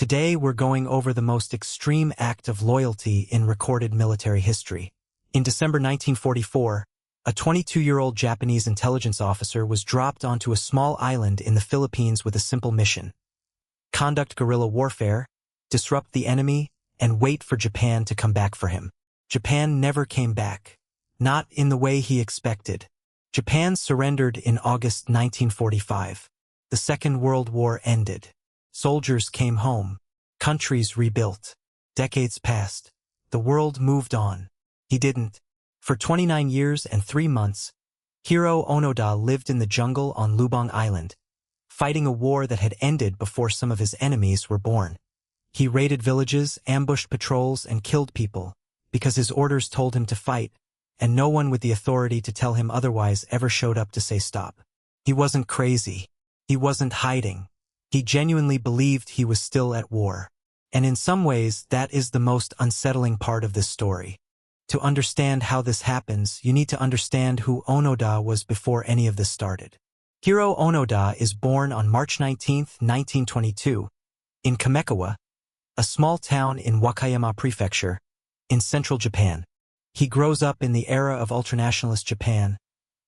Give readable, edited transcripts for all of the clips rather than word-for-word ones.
Today we're going over the most extreme act of loyalty in recorded military history. In December 1944, a 22-year-old Japanese intelligence officer was dropped onto a small island in the Philippines with a simple mission: conduct guerrilla warfare, disrupt the enemy, and wait for Japan to come back for him. Japan never came back. Not in the way he expected. Japan surrendered in August 1945. The Second World War ended. Soldiers came home. Countries rebuilt. Decades passed. The world moved on. He didn't. For 29 years and 3 months, Hiroo Onoda lived in the jungle on Lubang Island, fighting a war that had ended before some of his enemies were born. He raided villages, ambushed patrols, and killed people because his orders told him to fight, and no one with the authority to tell him otherwise ever showed up to say stop. He wasn't crazy. He wasn't hiding. He genuinely believed he was still at war. And in some ways, that is the most unsettling part of this story. To understand how this happens, you need to understand who Onoda was before any of this started. Hiroo Onoda is born on March 19, 1922, in Kamekawa, a small town in Wakayama Prefecture, in central Japan. He grows up in the era of ultranationalist Japan,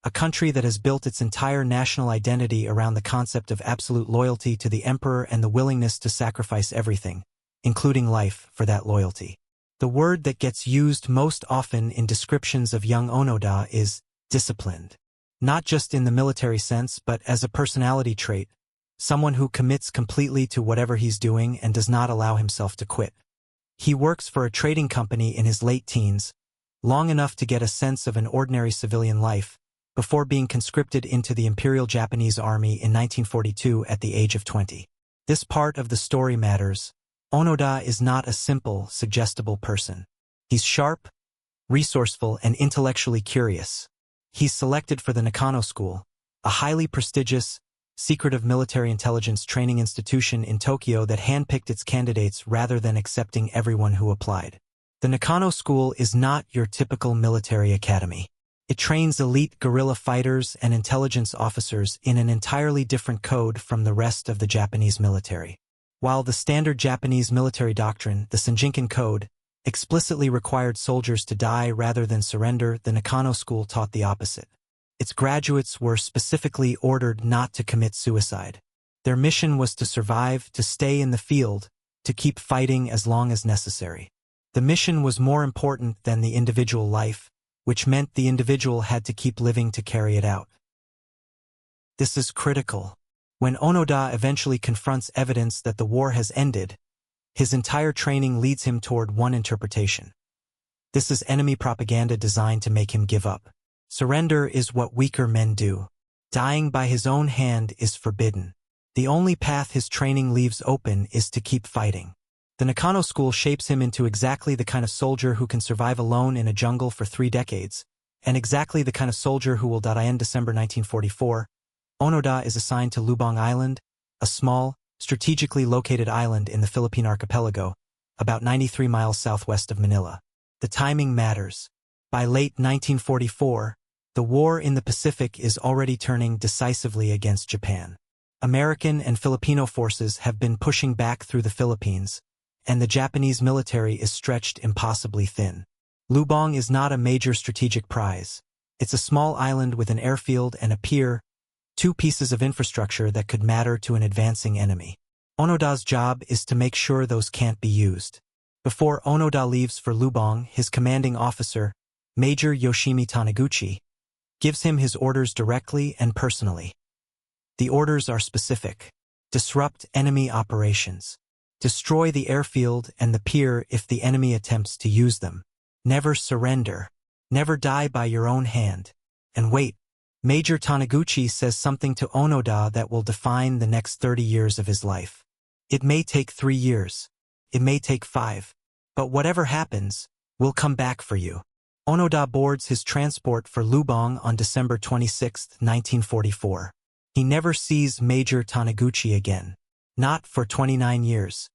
a country that has built its entire national identity around the concept of absolute loyalty to the emperor and the willingness to sacrifice everything, including life, for that loyalty. The word that gets used most often in descriptions of young Onoda is disciplined. Not just in the military sense, but as a personality trait, someone who commits completely to whatever he's doing and does not allow himself to quit. He works for a trading company in his late teens, long enough to get a sense of an ordinary civilian life, before being conscripted into the Imperial Japanese Army in 1942 at the age of 20. This part of the story matters. Onoda is not a simple, suggestible person. He's sharp, resourceful, and intellectually curious. He's selected for the Nakano School, a highly prestigious, secretive military intelligence training institution in Tokyo that handpicked its candidates rather than accepting everyone who applied. The Nakano School is not your typical military academy. It trains elite guerrilla fighters and intelligence officers in an entirely different code from the rest of the Japanese military. While the standard Japanese military doctrine, the Senjinkan Code, explicitly required soldiers to die rather than surrender, the Nakano School taught the opposite. Its graduates were specifically ordered not to commit suicide. Their mission was to survive, to stay in the field, to keep fighting as long as necessary. The mission was more important than the individual life, which meant the individual had to keep living to carry it out. This is critical. When Onoda eventually confronts evidence that the war has ended, his entire training leads him toward one interpretation. This is enemy propaganda designed to make him give up. Surrender is what weaker men do. Dying by his own hand is forbidden. The only path his training leaves open is to keep fighting. The Nakano School shapes him into exactly the kind of soldier who can survive alone in a jungle for 3 decades, and exactly the kind of soldier who will die in December 1944. Onoda is assigned to Lubang Island, a small, strategically located island in the Philippine archipelago, about 93 miles southwest of Manila. The timing matters. By late 1944, the war in the Pacific is already turning decisively against Japan. American and Filipino forces have been pushing back through the Philippines, and the Japanese military is stretched impossibly thin. Lubang is not a major strategic prize. It's a small island with an airfield and a pier, 2 pieces of infrastructure that could matter to an advancing enemy. Onoda's job is to make sure those can't be used. Before Onoda leaves for Lubang, his commanding officer, Major Yoshimi Taniguchi, gives him his orders directly and personally. The orders are specific. Disrupt enemy operations. Destroy the airfield and the pier if the enemy attempts to use them. Never surrender. Never die by your own hand. And wait, Major Taniguchi says something to Onoda that will define the next 30 years of his life. It may take 3 years. It may take 5. But whatever happens, we'll come back for you. Onoda boards his transport for Lubang on December 26, 1944. He never sees Major Taniguchi again. Not for 29 years.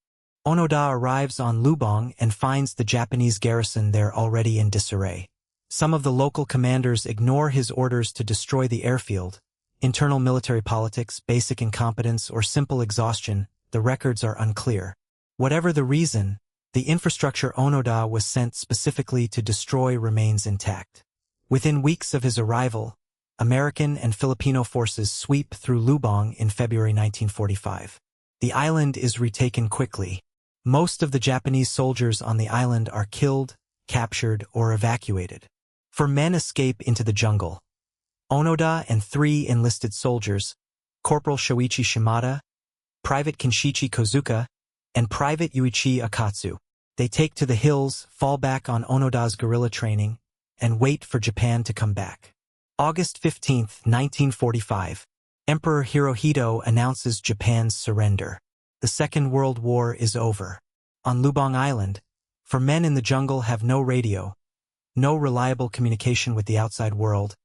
Onoda arrives on Lubang and finds the Japanese garrison there already in disarray. Some of the local commanders ignore his orders to destroy the airfield. Internal military politics, basic incompetence, or simple exhaustion, the records are unclear. Whatever the reason, the infrastructure Onoda was sent specifically to destroy remains intact. Within weeks of his arrival, American and Filipino forces sweep through Lubang in February 1945. The island is retaken quickly. Most of the Japanese soldiers on the island are killed, captured, or evacuated. 4 men escape into the jungle. Onoda and 3 enlisted soldiers, Corporal Shoichi Shimada, Private Kinshichi Kozuka, and Private Yuichi Akatsu. They take to the hills, fall back on Onoda's guerrilla training, and wait for Japan to come back. August 15, 1945, Emperor Hirohito announces Japan's surrender. The Second World War is over. On Lubang Island, 4 men in the jungle have no radio, no reliable communication with the outside world,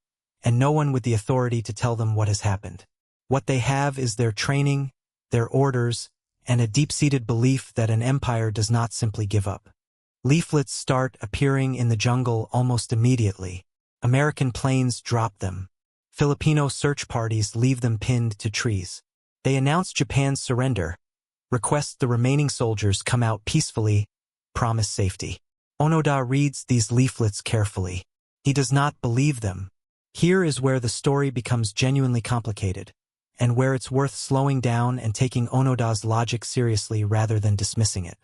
and no one with the authority to tell them what has happened. What they have is their training, their orders, and a deep-seated belief that an empire does not simply give up. Leaflets start appearing in the jungle almost immediately. American planes drop them. Filipino search parties leave them pinned to trees. They announce Japan's surrender, request the remaining soldiers come out peacefully, promise safety. Onoda reads these leaflets carefully. He does not believe them. Here is where the story becomes genuinely complicated, and where it's worth slowing down and taking Onoda's logic seriously rather than dismissing it.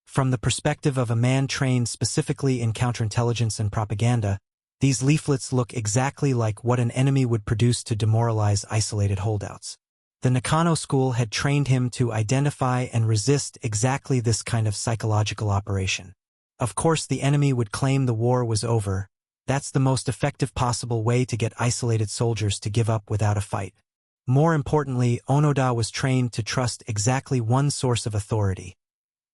From the perspective of a man trained specifically in counterintelligence and propaganda, these leaflets look exactly like what an enemy would produce to demoralize isolated holdouts. The Nakano school had trained him to identify and resist exactly this kind of psychological operation. Of course, the enemy would claim the war was over. That's the most effective possible way to get isolated soldiers to give up without a fight. More importantly, Onoda was trained to trust exactly one source of authority: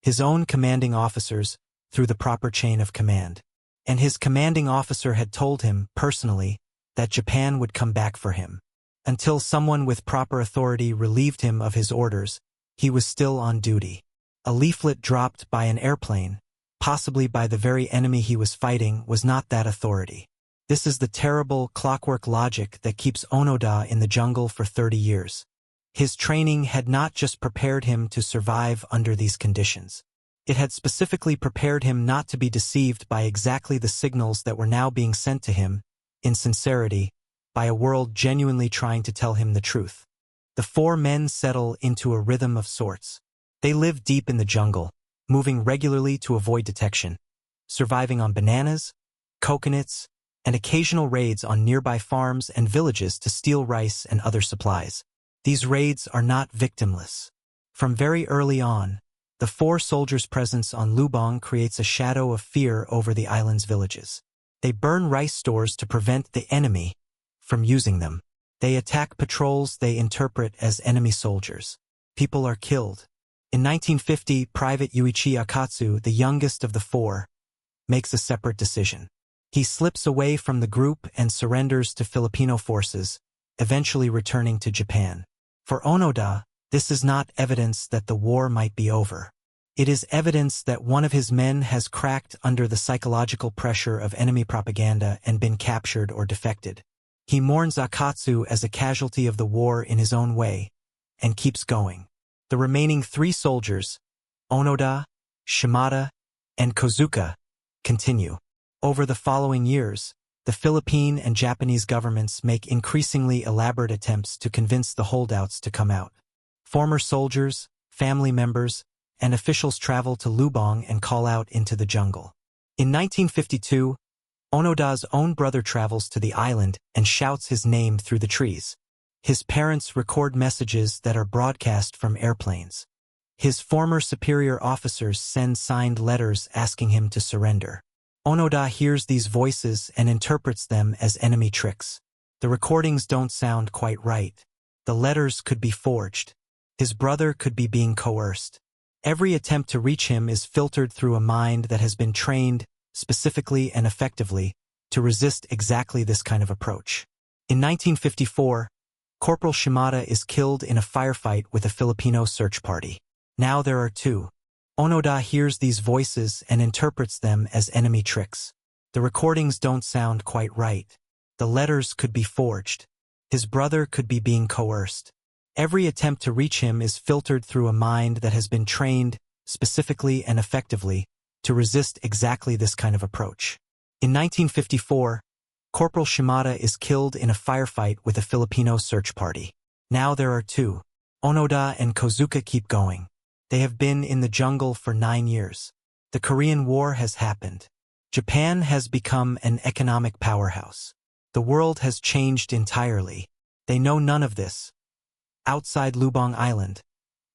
his own commanding officers, through the proper chain of command. And his commanding officer had told him, personally, that Japan would come back for him. Until someone with proper authority relieved him of his orders, he was still on duty. A leaflet dropped by an airplane, possibly by the very enemy he was fighting, was not that authority. This is the terrible clockwork logic that keeps Onoda in the jungle for 30 years. His training had not just prepared him to survive under these conditions. It had specifically prepared him not to be deceived by exactly the signals that were now being sent to him, in sincerity, by a world genuinely trying to tell him the truth. The 4 men settle into a rhythm of sorts. They live deep in the jungle, moving regularly to avoid detection, surviving on bananas, coconuts, and occasional raids on nearby farms and villages to steal rice and other supplies. These raids are not victimless. From very early on, the 4 soldiers' presence on Lubang creates a shadow of fear over the island's villages. They burn rice stores to prevent the enemy from using them. They attack patrols they interpret as enemy soldiers. People are killed. In 1950, Private Yuichi Akatsu, the youngest of the 4, makes a separate decision. He slips away from the group and surrenders to Filipino forces, eventually returning to Japan. For Onoda, this is not evidence that the war might be over. It is evidence that one of his men has cracked under the psychological pressure of enemy propaganda and been captured or defected. He mourns Akatsu as a casualty of the war in his own way, and keeps going. The remaining 3 soldiers, Onoda, Shimada, and Kozuka, continue. Over the following years, the Philippine and Japanese governments make increasingly elaborate attempts to convince the holdouts to come out. Former soldiers, family members, and officials travel to Lubang and call out into the jungle. In 1952, Onoda's own brother travels to the island and shouts his name through the trees. His parents record messages that are broadcast from airplanes. His former superior officers send signed letters asking him to surrender. Onoda hears these voices and interprets them as enemy tricks. The recordings don't sound quite right. The letters could be forged. His brother could be being coerced. Every attempt to reach him is filtered through a mind that has been trained, specifically and effectively, to resist exactly this kind of approach. In 1954, Corporal Shimada is killed in a firefight with a Filipino search party. Now there are 2. Onoda hears these voices and interprets them as enemy tricks. The recordings don't sound quite right. The letters could be forged. His brother could be being coerced. Every attempt to reach him is filtered through a mind that has been trained, specifically and effectively, to resist exactly this kind of approach. In 1954, Corporal Shimada is killed in a firefight with a Filipino search party. Now there are two. Onoda and Kozuka keep going. They have been in the jungle for 9 years. The Korean War has happened. Japan has become an economic powerhouse. The world has changed entirely. They know none of this. Outside Lubang Island,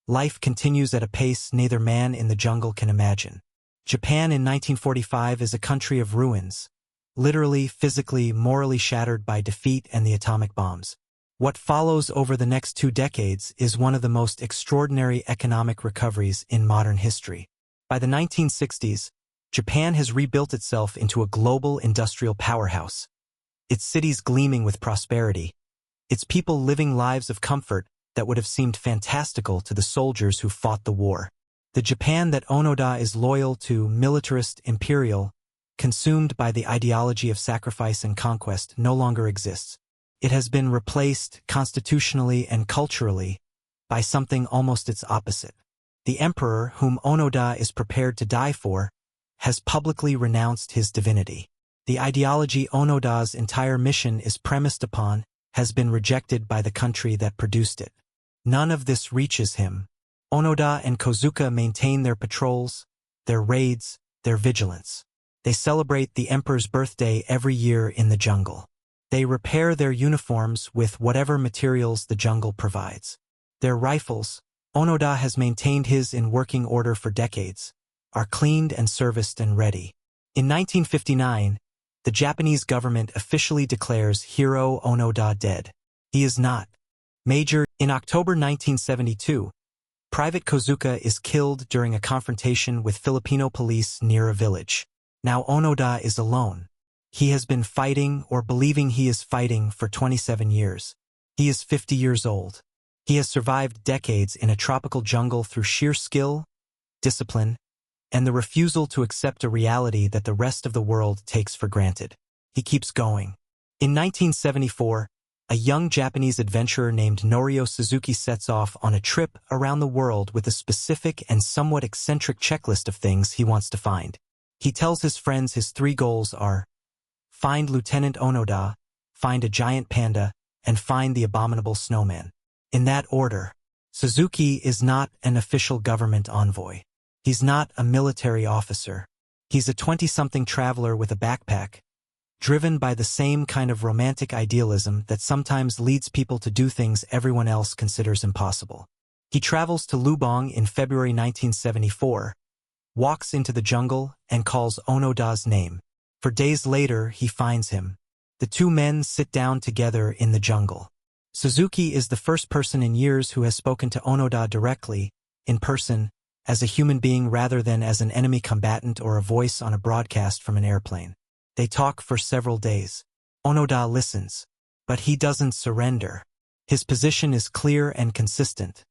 life continues at a pace neither man in the jungle can imagine. Japan in 1945 is a country of ruins, literally, physically, morally shattered by defeat and the atomic bombs. What follows over the next 2 decades is one of the most extraordinary economic recoveries in modern history. By the 1960s, Japan has rebuilt itself into a global industrial powerhouse, its cities gleaming with prosperity, its people living lives of comfort that would have seemed fantastical to the soldiers who fought the war. The Japan that Onoda is loyal to, militarist, imperial, consumed by the ideology of sacrifice and conquest, no longer exists. It has been replaced, constitutionally and culturally, by something almost its opposite. The emperor, whom Onoda is prepared to die for, has publicly renounced his divinity. The ideology Onoda's entire mission is premised upon has been rejected by the country that produced it. None of this reaches him. Onoda and Kozuka maintain their patrols, their raids, their vigilance. They celebrate the emperor's birthday every year in the jungle. They repair their uniforms with whatever materials the jungle provides. Their rifles, Onoda has maintained his in working order for decades, are cleaned and serviced and ready. In 1959, the Japanese government officially declares Hiroo Onoda dead. He is not. In October 1972, Private Kozuka is killed during a confrontation with Filipino police near a village. Now Onoda is alone. He has been fighting or believing he is fighting for 27 years. He is 50 years old. He has survived decades in a tropical jungle through sheer skill, discipline, and the refusal to accept a reality that the rest of the world takes for granted. He keeps going. In 1974, a young Japanese adventurer named Norio Suzuki sets off on a trip around the world with a specific and somewhat eccentric checklist of things he wants to find. He tells his friends his 3 goals are: find Lieutenant Onoda, find a giant panda, and find the abominable snowman. In that order. Suzuki is not an official government envoy. He's not a military officer. He's a 20-something traveler with a backpack, driven by the same kind of romantic idealism that sometimes leads people to do things everyone else considers impossible. He travels to Lubang in February 1974, walks into the jungle, and calls Onoda's name. For days later, he finds him. The 2 men sit down together in the jungle. Suzuki is the first person in years who has spoken to Onoda directly, in person, as a human being rather than as an enemy combatant or a voice on a broadcast from an airplane. They talk for several days. Onoda listens, but he doesn't surrender. His position is clear and consistent.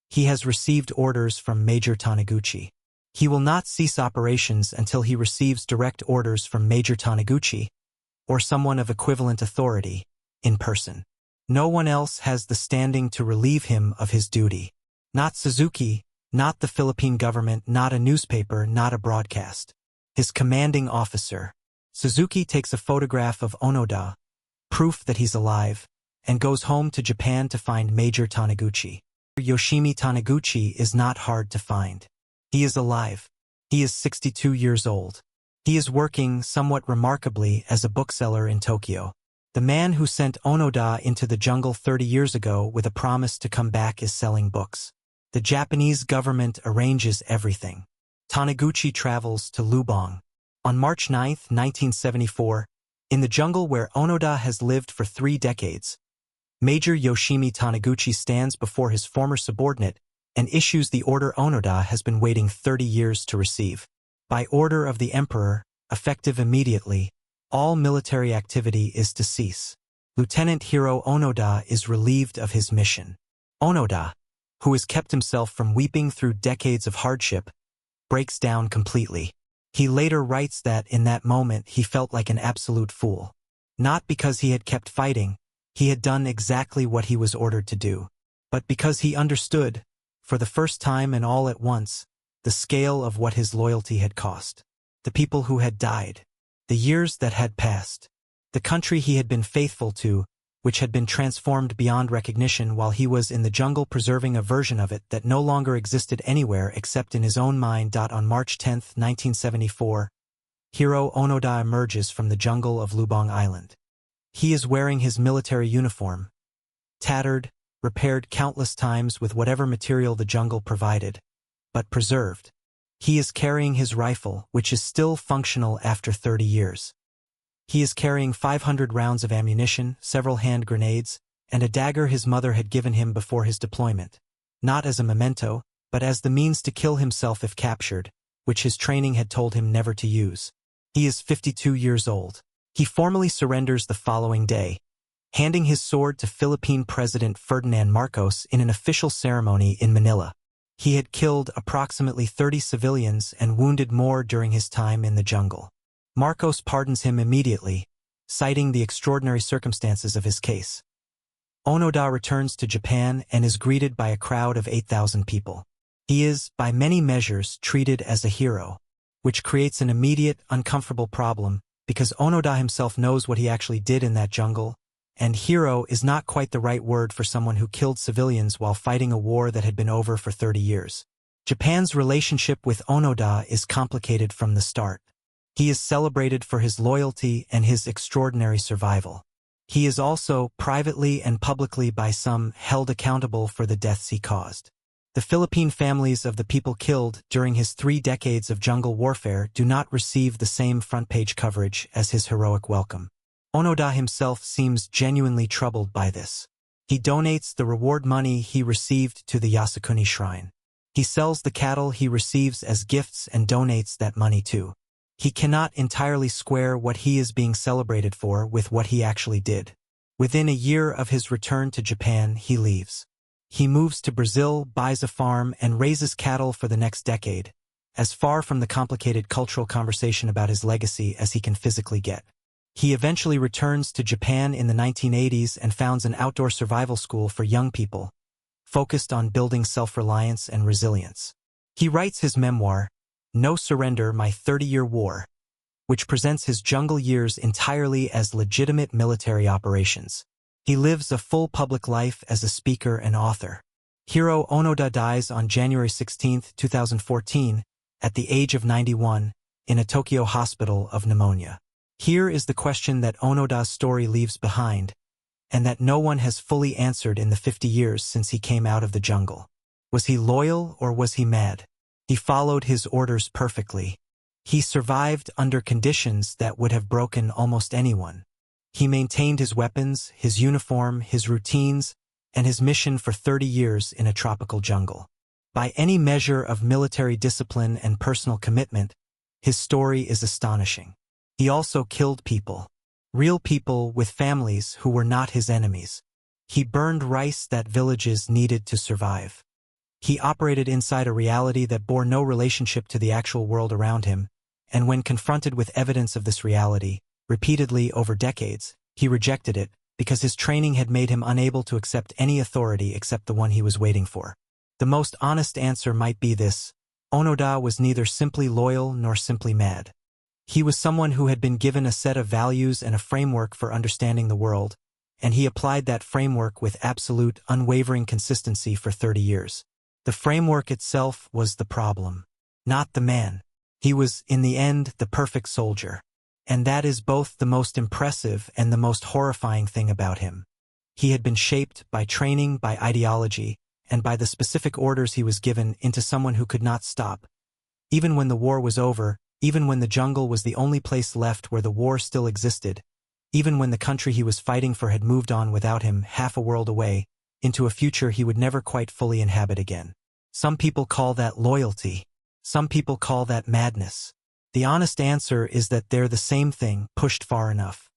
He has received orders from Major Taniguchi. He will not cease operations until he receives direct orders from Major Taniguchi, or someone of equivalent authority, in person. No one else has the standing to relieve him of his duty. Not Suzuki, not the Philippine government, not a newspaper, not a broadcast. His commanding officer. Suzuki takes a photograph of Onoda, proof that he's alive, and goes home to Japan to find Major Taniguchi. Yoshimi Taniguchi is not hard to find. He is alive. He is 62 years old. He is working, somewhat remarkably, as a bookseller in Tokyo. The man who sent Onoda into the jungle 30 years ago with a promise to come back is selling books. The Japanese government arranges everything. Taniguchi travels to Lubang. On March 9, 1974, in the jungle where Onoda has lived for 3 decades, Major Yoshimi Taniguchi stands before his former subordinate and issues the order Onoda has been waiting 30 years to receive. By order of the emperor, effective immediately, all military activity is to cease. Lieutenant Hiroo Onoda is relieved of his mission. Onoda, who has kept himself from weeping through decades of hardship, breaks down completely. He later writes that in that moment he felt like an absolute fool. Not because he had kept fighting, he had done exactly what he was ordered to do, but because he understood, for the first time and all at once, the scale of what his loyalty had cost. The people who had died. The years that had passed. The country he had been faithful to, which had been transformed beyond recognition while he was in the jungle preserving a version of it that no longer existed anywhere except in his own mind. On March 10, 1974, Hiroo Onoda emerges from the jungle of Lubang Island. He is wearing his military uniform, tattered, repaired countless times with whatever material the jungle provided, but preserved. He is carrying his rifle, which is still functional after 30 years. He is carrying 500 rounds of ammunition, several hand grenades, and a dagger his mother had given him before his deployment, not as a memento, but as the means to kill himself if captured, which his training had told him never to use. He is 52 years old. He formally surrenders the following day, handing his sword to Philippine President Ferdinand Marcos in an official ceremony in Manila. He had killed approximately 30 civilians and wounded more during his time in the jungle. Marcos pardons him immediately, citing the extraordinary circumstances of his case. Onoda returns to Japan and is greeted by a crowd of 8,000 people. He is, by many measures, treated as a hero, which creates an immediate, uncomfortable problem because Onoda himself knows what he actually did in that jungle, and hero is not quite the right word for someone who killed civilians while fighting a war that had been over for 30 years. Japan's relationship with Onoda is complicated from the start. He is celebrated for his loyalty and his extraordinary survival. He is also, privately and publicly by some, held accountable for the deaths he caused. The Philippine families of the people killed during his 3 decades of jungle warfare do not receive the same front-page coverage as his heroic welcome. Onoda himself seems genuinely troubled by this. He donates the reward money he received to the Yasukuni shrine. He sells the cattle he receives as gifts and donates that money too. He cannot entirely square what he is being celebrated for with what he actually did. Within a year of his return to Japan, he leaves. He moves to Brazil, buys a farm, and raises cattle for the next decade, as far from the complicated cultural conversation about his legacy as he can physically get. He eventually returns to Japan in the 1980s and founds an outdoor survival school for young people, focused on building self-reliance and resilience. He writes his memoir, No Surrender, My 30-Year War, which presents his jungle years entirely as legitimate military operations. He lives a full public life as a speaker and author. Hiroo Onoda dies on January 16, 2014, at the age of 91, in a Tokyo hospital of pneumonia. Here is the question that Onoda's story leaves behind, and that no one has fully answered in the 50 years since he came out of the jungle. Was he loyal or was he mad? He followed his orders perfectly. He survived under conditions that would have broken almost anyone. He maintained his weapons, his uniform, his routines, and his mission for 30 years in a tropical jungle. By any measure of military discipline and personal commitment, his story is astonishing. He also killed people. Real people with families who were not his enemies. He burned rice that villages needed to survive. He operated inside a reality that bore no relationship to the actual world around him, and when confronted with evidence of this reality, repeatedly over decades, he rejected it because his training had made him unable to accept any authority except the one he was waiting for. The most honest answer might be this: Onoda was neither simply loyal nor simply mad. He was someone who had been given a set of values and a framework for understanding the world, and he applied that framework with absolute, unwavering consistency for 30 years. The framework itself was the problem, not the man. He was, in the end, the perfect soldier. And that is both the most impressive and the most horrifying thing about him. He had been shaped by training, by ideology, and by the specific orders he was given into someone who could not stop. Even when the war was over, even when the jungle was the only place left where the war still existed, even when the country he was fighting for had moved on without him half a world away, into a future he would never quite fully inhabit again. Some people call that loyalty. Some people call that madness. The honest answer is that they're the same thing, pushed far enough.